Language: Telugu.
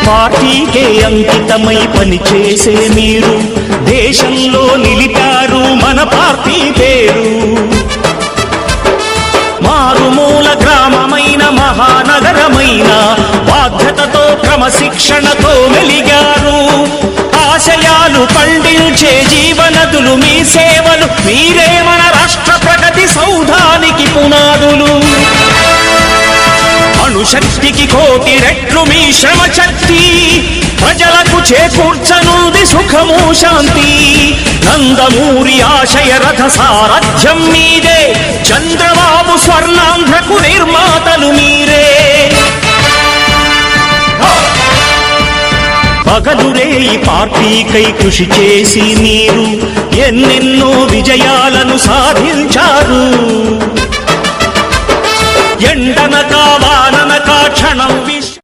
పార్టీకే అంకితమై పనిచేసే మీరు దేశంలో నిలిపారు మన పార్టీ పేరు. మారుమూల గ్రామమైన మహానగరమైన బాధ్యతతో క్రమశిక్షణతో మెలిగారు. ఆశయాలు పండించే జీవనదులు మీ సేవలు, మీరే మన రాష్ట్ర ప్రగతి సౌధానికి పునాదులు. అణుశక్తికి కోటి రెట్లు మీ శ్రమ శక్తి, ప్రజలకు చేకూర్చనుంది సుఖము శాంతి. నందమూరి ఆశయ రథ సారథ్యం మీదే, చంద్రబాబు స్వర్ణాంధ్రకు నిర్మాతలు మీరే. పగలురే ఈ పార్టీకై కృషి చేసి మీరు ఎన్నెన్నో విజయాలను సాధించారు. ఎండనక వాననక క్షణం